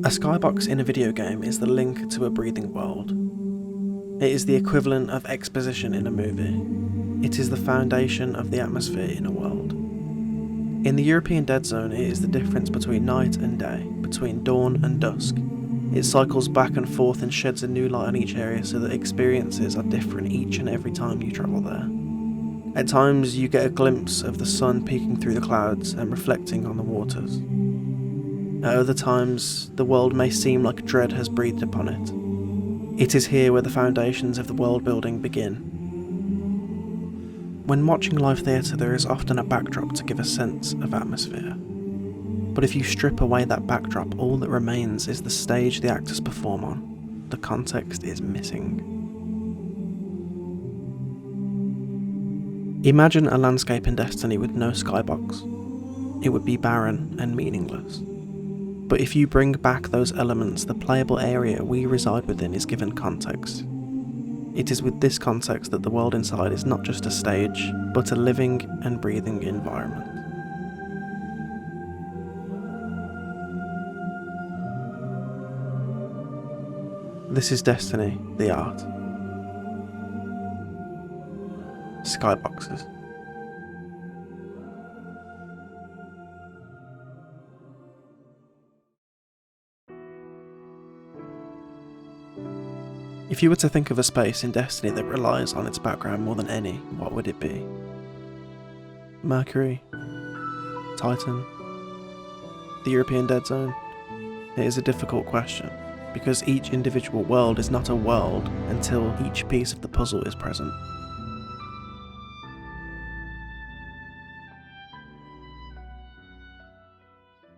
A skybox in a video game is the link to a breathing world. It is the equivalent of exposition in a movie. It is the foundation of the atmosphere in a world. In the European Dead Zone, it is the difference between night and day, between dawn and dusk. It cycles back and forth and sheds a new light on each area so that experiences are different each and every time you travel there. At times you get a glimpse of the sun peeking through the clouds and reflecting on the waters. At other times, the world may seem like dread has breathed upon it. It is here where the foundations of the world building begin. When watching live theatre, there is often a backdrop to give a sense of atmosphere. But if you strip away that backdrop, all that remains is the stage the actors perform on. The context is missing. Imagine a landscape in Destiny with no skybox. It would be barren and meaningless. But if you bring back those elements, the playable area we reside within is given context. It is with this context that the world inside is not just a stage, but a living and breathing environment. This is Destiny, the art. Skyboxes. If you were to think of a space in Destiny that relies on its background more than any, what would it be? Mercury? Titan? The European Dead Zone? It is a difficult question, because each individual world is not a world until each piece of the puzzle is present.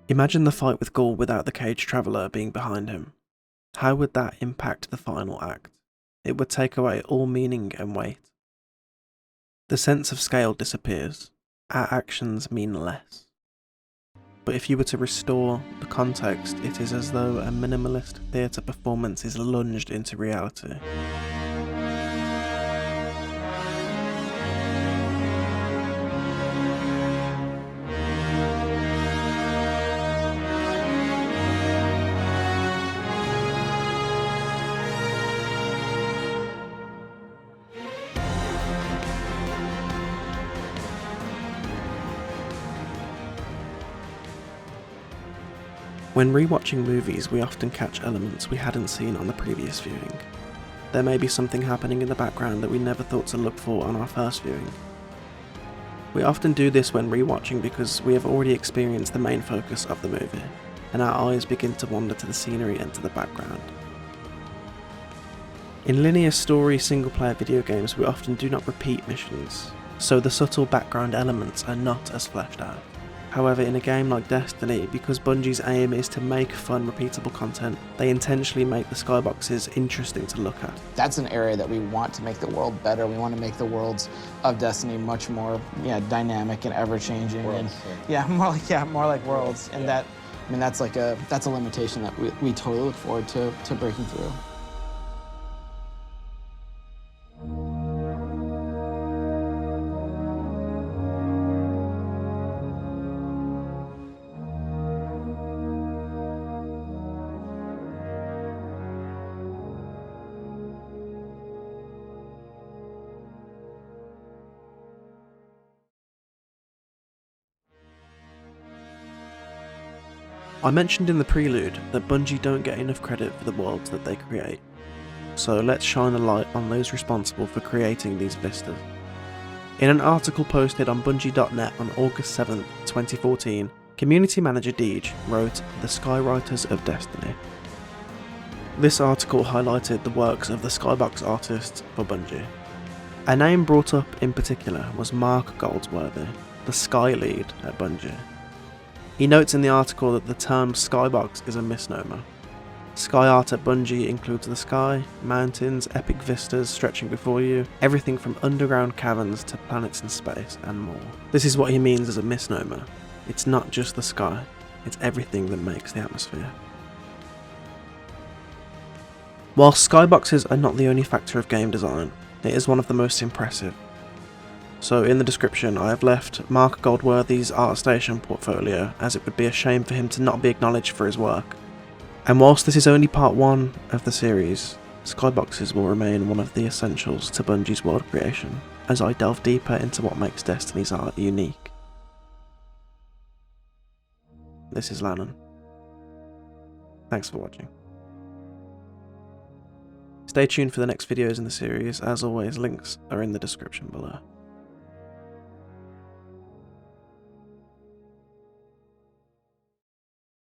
Imagine the fight with Gaul without the Cage Traveller being behind him. How would that impact the final act? It would take away all meaning and weight. The sense of scale disappears. Our actions mean less. But if you were to restore the context, it is as though a minimalist theatre performance is lunged into reality. When rewatching movies, we often catch elements we hadn't seen on the previous viewing. There may be something happening in the background that we never thought to look for on our first viewing. We often do this when rewatching because we have already experienced the main focus of the movie, and our eyes begin to wander to the scenery and to the background. In linear story single-player video games, we often do not repeat missions, so the subtle background elements are not as fleshed out. However, in a game like Destiny, because Bungie's aim is to make fun, repeatable content, they intentionally make the skyboxes interesting to look at. That's an area that we want to make the world better. We want to make the worlds of Destiny much more dynamic and ever-changing. Worlds, more like worlds. And that, I mean, that's a limitation that we totally look forward to breaking through. I mentioned in the prelude that Bungie don't get enough credit for the worlds that they create, so let's shine a light on those responsible for creating these vistas. In an article posted on Bungie.net on August 7th, 2014, community manager Deej wrote The Skywriters of Destiny. This article highlighted the works of the skybox artists for Bungie. A name brought up in particular was Mark Goldsworthy, the Sky Lead at Bungie. He notes in the article that the term skybox is a misnomer. Sky art at Bungie includes the sky, mountains, epic vistas stretching before you, everything from underground caverns to planets in space, and more. This is what he means as a misnomer. It's not just the sky, it's everything that makes the atmosphere. While skyboxes are not the only factor of game design, it is one of the most impressive. So in the description I have left Mark Goldsworthy's ArtStation portfolio, as it would be a shame for him to not be acknowledged for his work. And whilst this is only part 1 of the series, skyboxes will remain one of the essentials to Bungie's world creation, as I delve deeper into what makes Destiny's art unique. This is Lannon. Thanks for watching. Stay tuned for the next videos in the series. As always, links are in the description below.